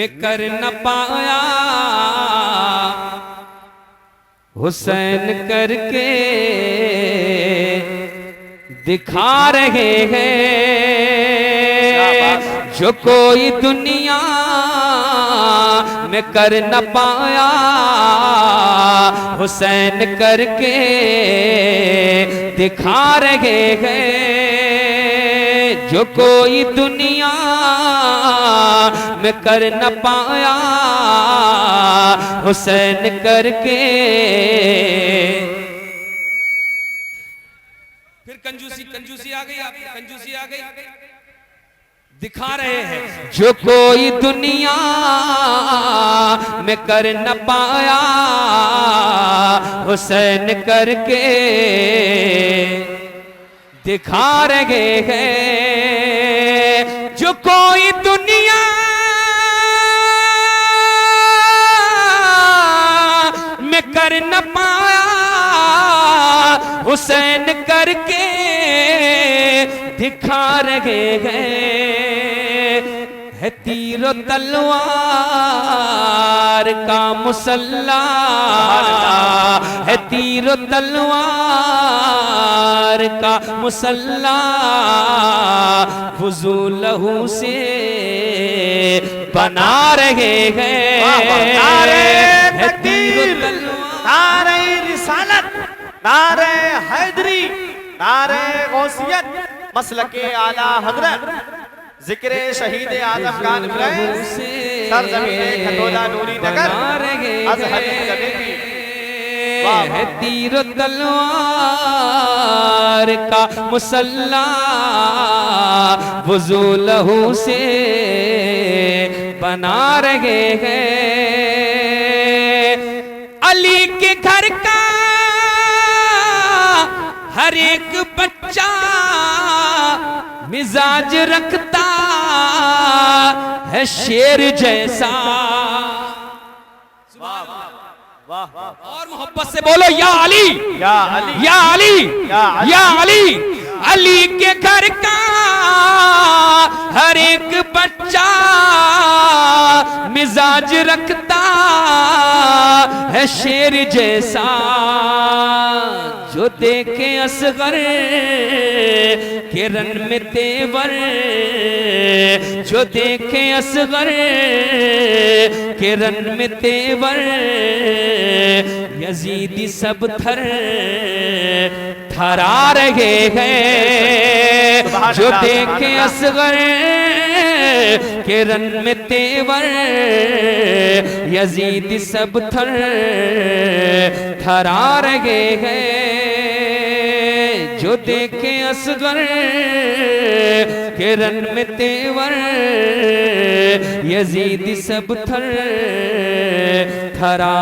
में कर न पाया, हुसैन करके दिखा रहे हैं। जो कोई दुनिया में कर न पाया, हुसैन करके दिखा रहे हैं। जो कोई दुनिया में कर न पाया, हुसैन करके। फिर कंजूसी कंजूसी आ गई, कंजूसी आ गई, दिखा रहे हैं। जो कोई दुनिया में कर न पाया, हुसैन करके दिखा रहे हैं। जो कोई दुनिया में कर न पाया, हुसैन करके दिखा रहे हैं। है तीरो तलवार का मुसल्ला, है तीरो तलवार का मुसल्ला, वुज़ू लहू से बना रहे हैं। है तीरो तलवार, नारे रिसालत, नारे हैदरी, नारे गौसियत, मसलके आला हजरत, जिक्र शहीद आजम खान इब्राहिम, सरजमीन खटोला नूरी नगर, अज़हरी कमेटी। है तीरो तलवार का मुसल्ला, वुज़ू लहू से बना रहे हैं। अली के घर का हर एक बच्चा मिजाज रखता है शेर जैसा। और मोहब्बत से बोलो या अली, या अली, या अली, या अली। अली के घर का हर एक बच्चा मिजाज रखता है शेर जैसा। जो देखे असगर के रन में तेवर, जो देखे असगर के रन में तेवर, यजीदी सब थर थरा रहे हैं। जो देखे असगर के रन में तेवर, यजीदी सब थर थरा रहे हैं। जो देखे असगर के रन में तेवर, यजीदी सब थर थरा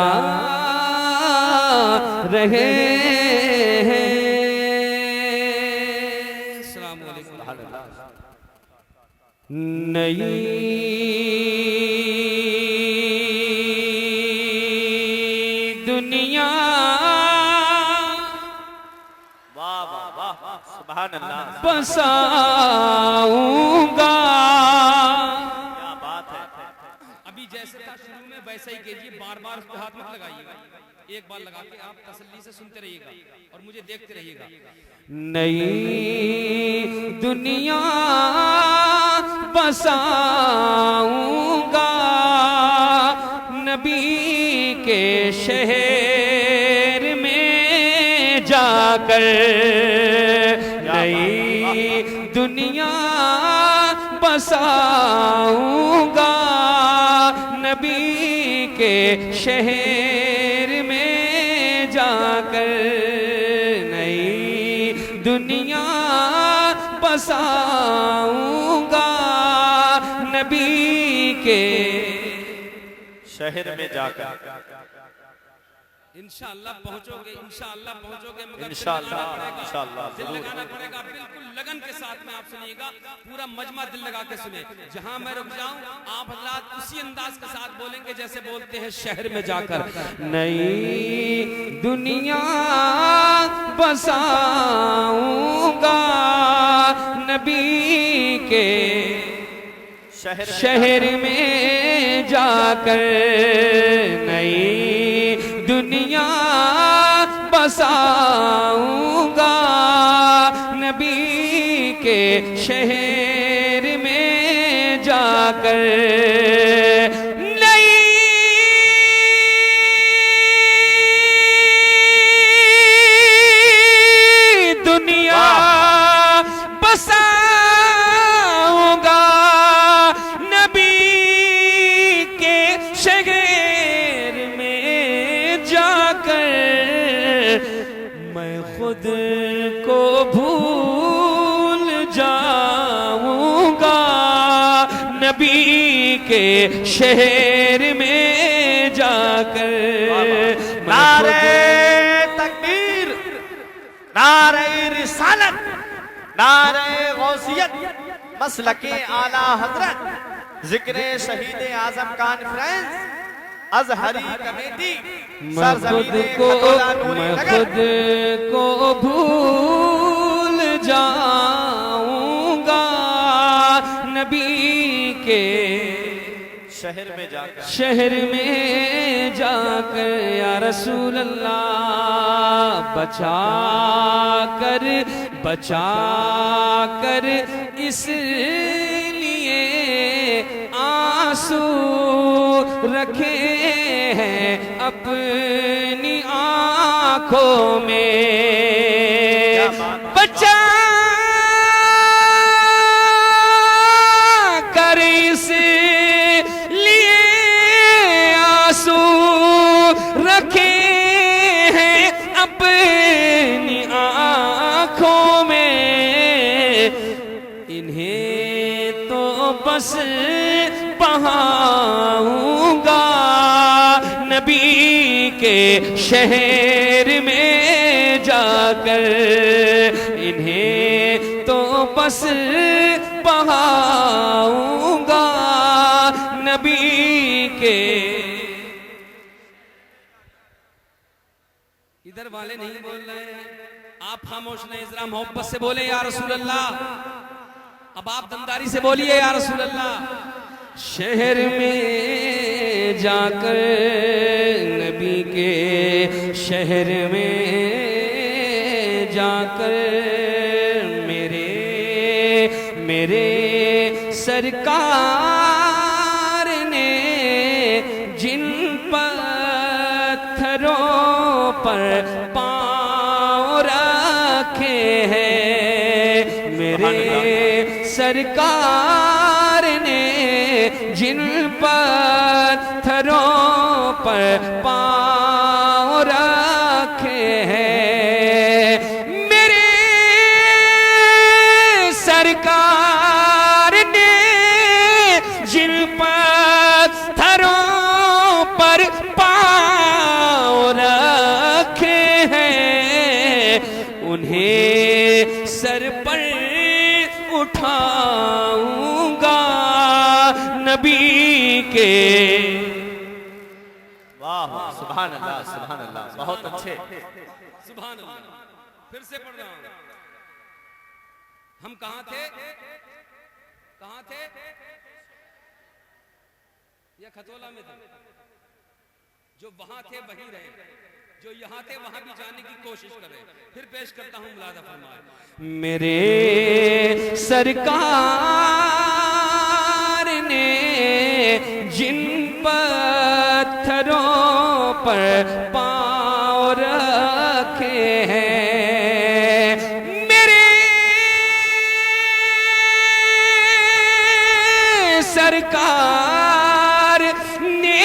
रहे हैं। अस्सलाम वालेकुम। नई दुनिया, वाह वाह वाह, सुभान अल्लाह, बसाऊंगा। क्या बात है। अभी जैसे था शुरू में वैसा ही कीजिए, बार बार उसको हाथ मत लगाइएगा, एक बार लगा के आप तसल्ली से सुनते रहिएगा और मुझे देखते रहिएगा। नई दुनिया बसाऊंगा, नबी के शहर में जाकर। नई दुनिया बसाऊंगा, नबी के शहर में जाकर। नई दुनिया बसाऊंगा, नबी के शहर में जाकर। इंशाअल्लाह पहुंचोगे, इंशाअल्लाह पहुंचोगे, मगर इंशाअल्लाह, इंशाअल्लाह दिल लगाना पड़ेगा। बिल्कुल लगन के साथ में आप सुनिएगा, पूरा मजमा दिल लगा के सुने। जहां मैं रुक जाऊं आप हजरात उसी अंदाज के साथ बोलेंगे जैसे बोलते हैं शहर में जाकर। नई दुनिया बसाऊंगा, नबी के शहर में जाकर नई दुनिया बसाऊंगा, नबी के शहर में जाकर नई दुनिया बसाऊंगा, नबी के शहर में जाकर मैं खुद को भूल जाऊंगा, नबी के शहर में जाकर नारे तकबीर, नारे रिसालत, नारे गौसियत, मसलके आला हजरत, जिक्र शहीद आजम कॉन्फ्रेंस, अजहरी कमेटी, मैं खुद को भूल जाऊंगा, नबी के शहर में जाकर या रसूल अल्लाह बचा कर इसलिए आंसू रखे हैं अपनी आंखों में, बचा कर इसलिए आंसू रखे हैं अपनी आंखों में, इन्हें तो बस बहाऊंगा, नबी के शहर में जाकर इन्हें तो बस बहाऊंगा, नबी के। इधर वाले नहीं बोल रहे हैं, आप खामोश नहीं, जरा मोहब्बत से बोले या रसूल अल्लाह। अब आप दमदारी से बोलिए या रसूल अल्लाह। शहर में जाकर नबी के शहर में जाकर मेरे सरकार ने जिन पत्थरों पर पाँव रखे हैं, मेरे सरकार ने जिन पत्थरों पर पाँव रखे हैं, मेरे सरकार ने जिन पत्थरों पर पाँव रखे हैं, उन्हें सर पर उठाऊंगा, नबी के। वाह, सुभान अल्लाह, सुभान अल्लाह, बहुत अच्छे। सुभान अल्लाह। फिर से पढ़ रहा हूं, हम कहां थे या खतोला में थे? जो वहां थे वहीं रहे, जो यहाँ थे वहां भी जाने की कोशिश करें। फिर पेश करता हूं मुलादा फरमाए। मेरे सरकार ने जिन पत्थरों पर पाँव रखे हैं, मेरे सरकार ने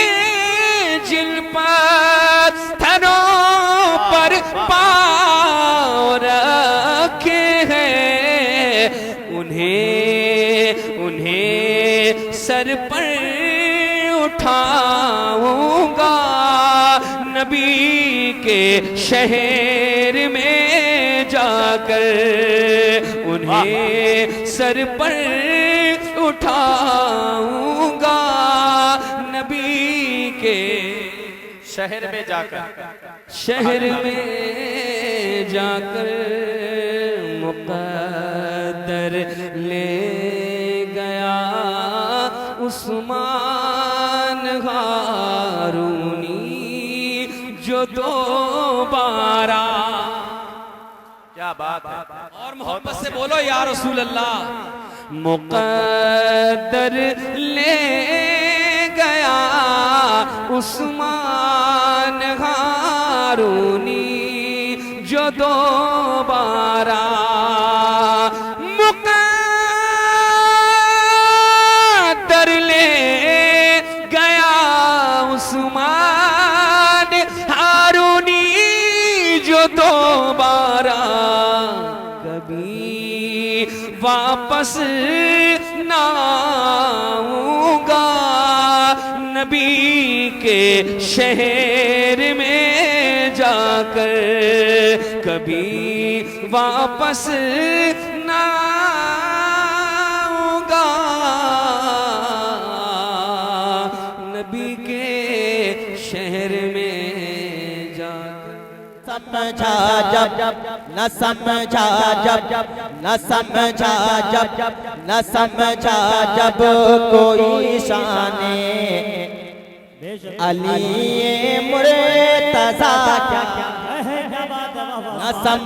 जिन पत्थरों पर पाँव रखे हैं, उन्हें सर पर उठाऊंगा, नबी के शहर में जाकर उन्हें सर पर उठाऊंगा, नबी के शहर में जाकर मुक़द्दर ले गया उस्मान जो दोबारा। क्या बात है। और मोहब्बत से बोलो या रसूल अल्लाह। मुक़द्दर ले गया उस्मान हारूनी जो दोबारा। मुक़द्दर ले गया उस्मान हारूनी जो दोबारा कभी वापस ना आऊंगा नबी के शहर में जाकर, कभी वापस ना आऊंगा नबी के शहर में जाकर। समझा जब न समझा जब न समझा जब न समझा जब कोई शाने अली मुर्तज़ा क्या न सम